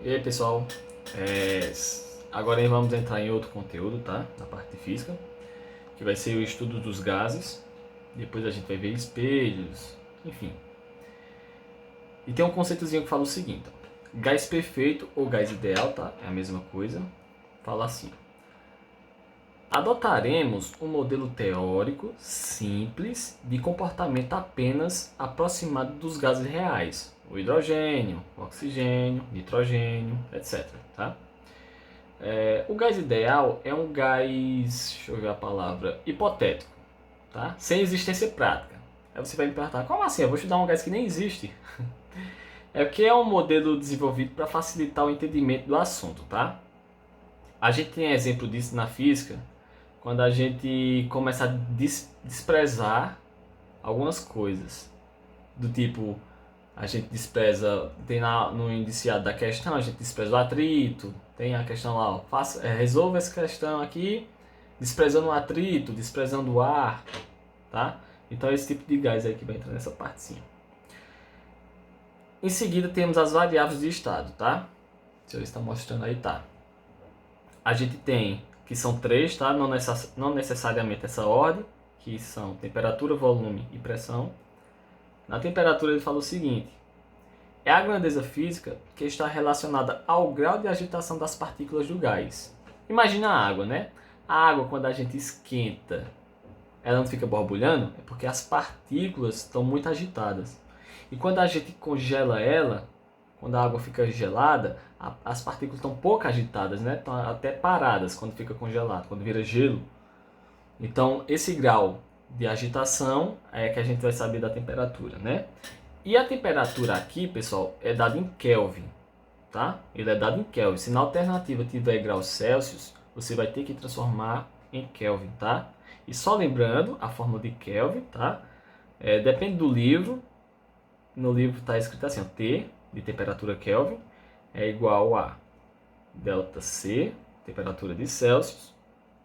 E aí, pessoal, agora vamos entrar em outro conteúdo, tá? Na parte de física, que vai ser o estudo dos gases. Depois a gente vai ver espelhos, enfim. E tem um conceitozinho que fala o seguinte, ó. Gás perfeito ou gás ideal, tá? É a mesma coisa. Fala assim: adotaremos um modelo teórico simples de comportamento apenas aproximado dos gases reais, o hidrogênio, o oxigênio, nitrogênio, etc. Tá? O gás ideal é um gás, deixa eu ver a palavra, hipotético, tá? Sem existência prática. Aí você vai me perguntar, como assim? Eu vou estudar um gás que nem existe. É porque é um modelo desenvolvido para facilitar o entendimento do assunto, tá? A gente tem exemplo disso na física, quando a gente começa a desprezar algumas coisas. Do tipo, a gente despreza, tem no indiciado da questão, a gente despreza o atrito, tem a questão lá, ó, resolva essa questão aqui, desprezando o atrito, desprezando o ar, tá? Então é esse tipo de gás aí que vai entrar nessa partezinha. Em seguida temos as variáveis de estado, tá? Se ele está mostrando aí, tá. A gente tem, que são três, tá? Não necessariamente essa ordem, que são temperatura, volume e pressão. Na temperatura ele fala o seguinte: é a grandeza física que está relacionada ao grau de agitação das partículas do gás. Imagina a água, né? A água, quando a gente esquenta, ela não fica borbulhando, é porque as partículas estão muito agitadas. E quando a gente congela ela, quando a água fica gelada, as partículas estão pouco agitadas, né? Estão até paradas quando fica congelado, quando vira gelo. Então, esse grau de agitação é que a gente vai saber da temperatura, né? E a temperatura aqui, pessoal, é dada em Kelvin, tá? Ele é dado em Kelvin. Se na alternativa tiver graus Celsius, você vai ter que transformar em Kelvin, tá? E só lembrando, a fórmula de Kelvin, tá? Depende do livro. No livro está escrito assim, ó, T, de temperatura Kelvin, é igual a delta C, temperatura de Celsius,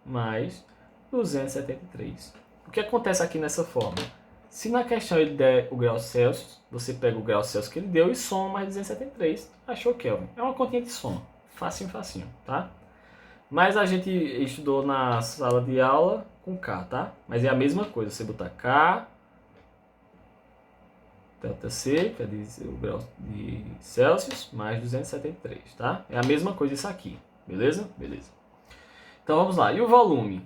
mais 273. O que acontece aqui nessa fórmula? Se na questão ele der o grau Celsius, você pega o grau Celsius que ele deu e soma mais 273, achou Kelvin. É uma continha de soma, facinho, facinho, tá? Mas a gente estudou na sala de aula com K, tá? Mas é a mesma coisa, você botar K, delta C, que é o grau de Celsius, mais 273, tá? É a mesma coisa isso aqui, beleza? Beleza. Então vamos lá. E o volume?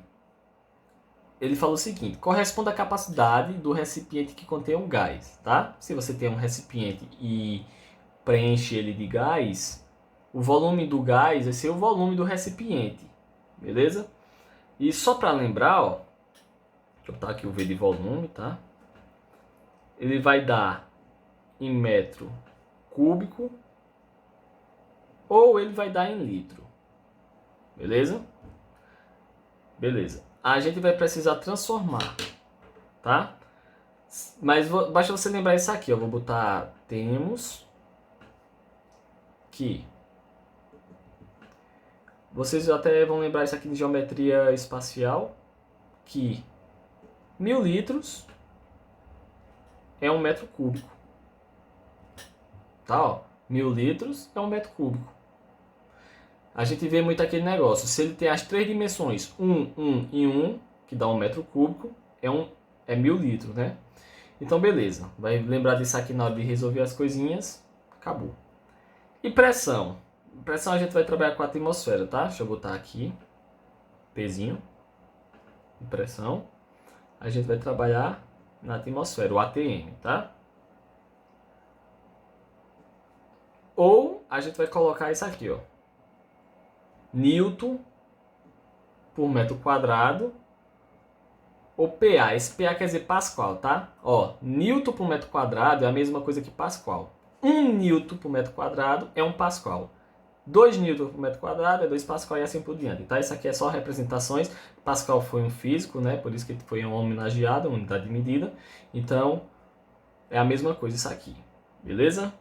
Ele fala o seguinte: corresponde à capacidade do recipiente que contém um gás, tá? Se você tem um recipiente e preenche ele de gás, o volume do gás vai ser o volume do recipiente, beleza? E só para lembrar, ó, deixa eu botar aqui o V de volume, tá? Ele vai dar em metro cúbico ou ele vai dar em litro, beleza? Beleza. A gente vai precisar transformar, tá? Mas basta você lembrar isso aqui, ó. Vou botar, temos que, vocês até vão lembrar isso aqui de geometria espacial, que 1000 litros é um metro cúbico, tá? Ó, 1000 litros é um metro cúbico. A gente vê muito aquele negócio, se ele tem as três dimensões, 1 e 1, que dá um metro cúbico, é 1000 litros, né? Então, beleza. Vai lembrar disso aqui na hora de resolver as coisinhas. Acabou. E pressão? Pressão a gente vai trabalhar com a atmosfera, tá? Deixa eu botar aqui. Pzinho. Pressão. A gente vai trabalhar na atmosfera, o ATM, tá? Ou a gente vai colocar isso aqui, ó. Newton por metro quadrado. Ou PA. Esse PA quer dizer Pascal, tá? Ó, Newton por metro quadrado é a mesma coisa que Pascal. 1 Newton por metro quadrado é 1 Pascal. 2 Newton por metro quadrado é 2 Pascal e assim por diante. Tá? Isso aqui é só representações. Pascal foi um físico, né? Por isso que ele foi homenageado, uma unidade de medida. Então, é a mesma coisa isso aqui. Beleza?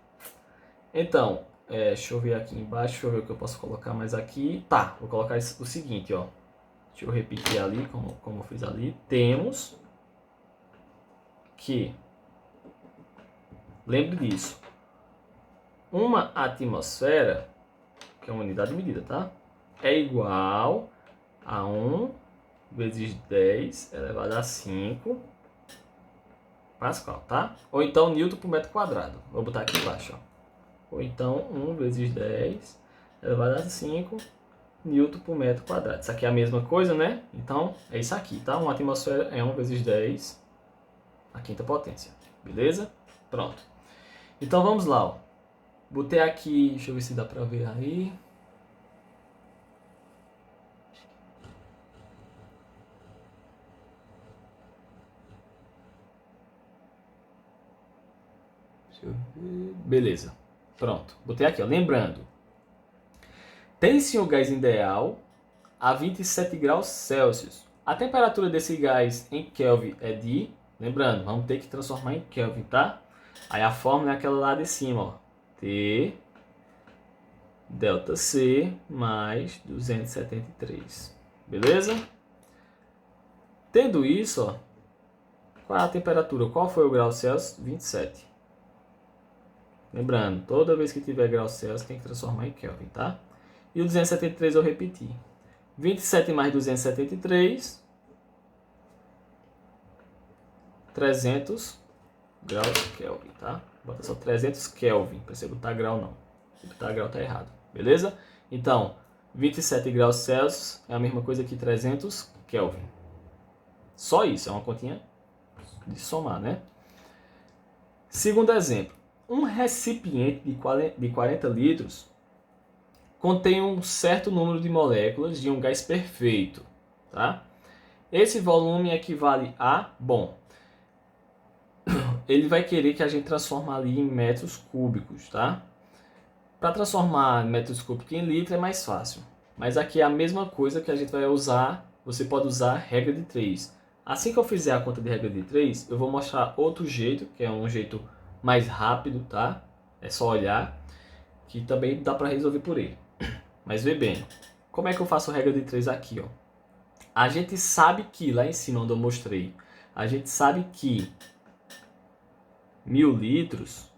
Então, deixa eu ver aqui embaixo, deixa eu ver o que eu posso colocar mais aqui. Tá, vou colocar o seguinte, ó. Deixa eu repetir ali, como eu fiz ali. Temos que, lembre disso, uma atmosfera que é uma unidade de medida, tá? É igual a 1 vezes 10 elevado a 5 Pascal, tá? Ou então Newton por metro quadrado. Vou botar aqui embaixo, ó. Ou então 1 vezes 10 elevado a 5 Newton por metro quadrado. Isso aqui é a mesma coisa, né? Então, é isso aqui, tá? Uma atmosfera é 1 vezes 10 a quinta potência. Beleza? Pronto. Então, vamos lá, ó. Botei aqui, deixa eu ver se dá pra ver aí. Deixa eu ver. Beleza. Pronto. Botei aqui, ó. Lembrando. Tem-se o gás ideal a 27 graus Celsius. A temperatura desse gás em Kelvin é de... Lembrando, vamos ter que transformar em Kelvin, tá? Aí a fórmula é aquela lá de cima, ó. T delta C mais 273. Beleza? Tendo isso, ó. Qual é a temperatura? Qual foi o grau Celsius? 27. Lembrando, toda vez que tiver grau Celsius tem que transformar em Kelvin, tá? E o 273 eu repeti. 27 mais 273, 300 graus Kelvin, tá? Bota só 300 Kelvin, para você botar grau não. Se botar grau tá errado, beleza? Então, 27 graus Celsius é a mesma coisa que 300 Kelvin. Só isso, é uma continha de somar, né? Segundo exemplo, um recipiente de 40 litros contém um certo número de moléculas de um gás perfeito, tá? Esse volume equivale a, bom, ele vai querer que a gente transforme ali em metros cúbicos, tá? Para transformar metros cúbicos em litro é mais fácil, mas aqui é a mesma coisa que a gente vai usar, você pode usar a regra de 3. Assim que eu fizer a conta de regra de 3, eu vou mostrar outro jeito, que é um jeito mais rápido, tá? É só olhar, que também dá para resolver por ele. Mas vê bem, como é que eu faço regra de 3 aqui, ó? A gente sabe que, lá em cima onde eu mostrei, a gente sabe que 1000 litros,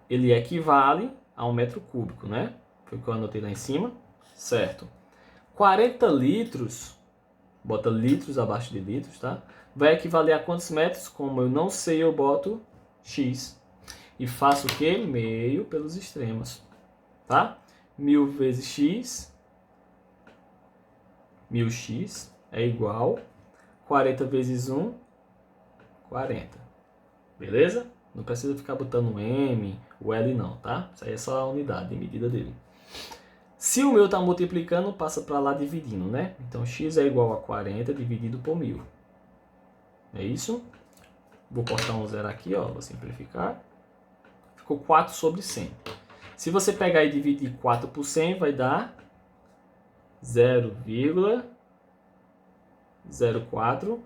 ele equivale a 1 metro cúbico, né? Foi o que eu anotei lá em cima, certo? 40 litros, bota litros abaixo de litros, tá? Vai equivaler a quantos metros? Como eu não sei, eu boto X. E faço o quê? Meio pelos extremos, tá? 1000 vezes X, 1000x é igual 40 vezes 1, 40. Beleza? Não precisa ficar botando o M, o L não, tá? Isso aí é só a unidade de medida dele. Se o meu está multiplicando, passa para lá dividindo, né? Então, x é igual a 40 dividido por 1000. É isso? Vou cortar um zero aqui, ó, vou simplificar. Ficou 4 sobre 100. Se você pegar e dividir 4 por 100, vai dar 0,04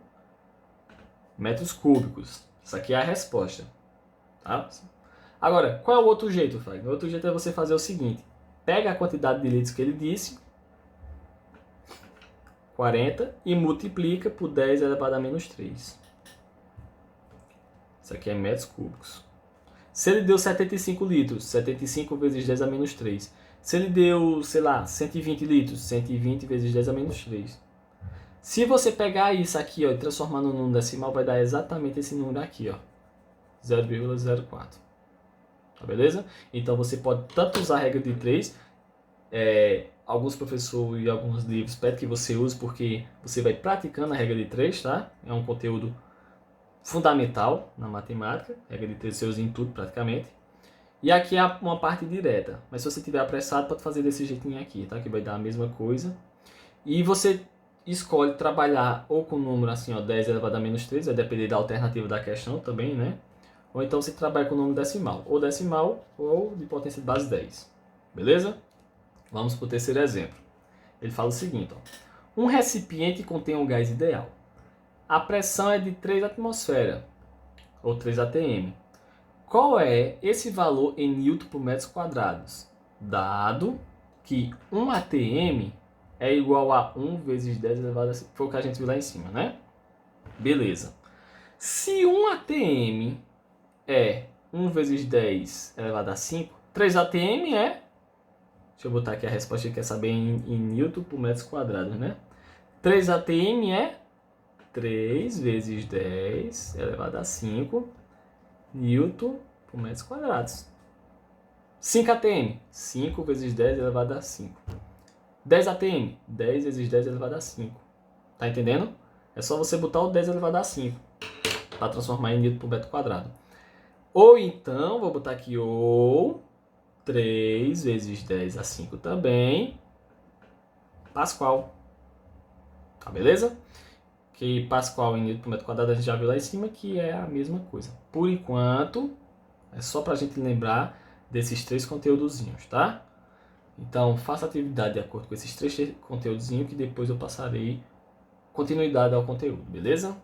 metros cúbicos. Isso aqui é a resposta. Tá? Agora, qual é o outro jeito, Fagner? O outro jeito é você fazer o seguinte. Pega a quantidade de litros que ele disse, 40, e multiplica por 10 elevado a menos 3. Isso aqui é metros cúbicos. Se ele deu 75 litros, 75 vezes 10 a menos 3. Se ele deu, sei lá, 120 litros, 120 vezes 10 a menos 3. Se você pegar isso aqui, ó, e transformar no número decimal, vai dar exatamente esse número aqui, ó, 0,04. Tá beleza? Então você pode tanto usar a regra de 3, alguns professores e alguns livros pedem que você use porque você vai praticando a regra de 3, tá? É um conteúdo fundamental na matemática, a regra de 3 você usa em tudo praticamente. E aqui é uma parte direta, mas se você estiver apressado pode fazer desse jeitinho aqui, tá? Que vai dar a mesma coisa. E você escolhe trabalhar ou com o número assim, ó, 10 elevado a menos 3, vai depender da alternativa da questão também, né? Ou então você trabalha com o número decimal ou de potência de base 10. Beleza? Vamos para o terceiro exemplo. Ele fala o seguinte, ó. Um recipiente contém um gás ideal. A pressão é de 3 atmosferas, ou 3 atm. Qual é esse valor em Newton por metros quadrados? Dado que 1 atm é igual a 1 vezes 10 elevado a 5. Foi o que a gente viu lá em cima, né? Beleza. Se 1 atm é 1 vezes 10 elevado a 5, 3 atm é... Deixa eu botar aqui a resposta que quer saber em Newton por metros quadrados, né? 3 atm é 3 vezes 10 elevado a 5 Newton por metros quadrados. 5 atm, 5 vezes 10 elevado a 5. 10 atm, 10 vezes 10 elevado a 5. Tá entendendo? É só você botar o 10 elevado a 5 para transformar em Newton por metro quadrado. Ou então, vou botar aqui ou 3 vezes 10 a 5 também, Pascal. Tá, beleza? Que Pascal em Newton por metro quadrado a gente já viu lá em cima que é a mesma coisa. Por enquanto, é só pra gente lembrar desses 3 conteúdozinhos, tá? Então, faça a atividade de acordo com esses 3 conteúdozinhos que depois eu passarei continuidade ao conteúdo, beleza?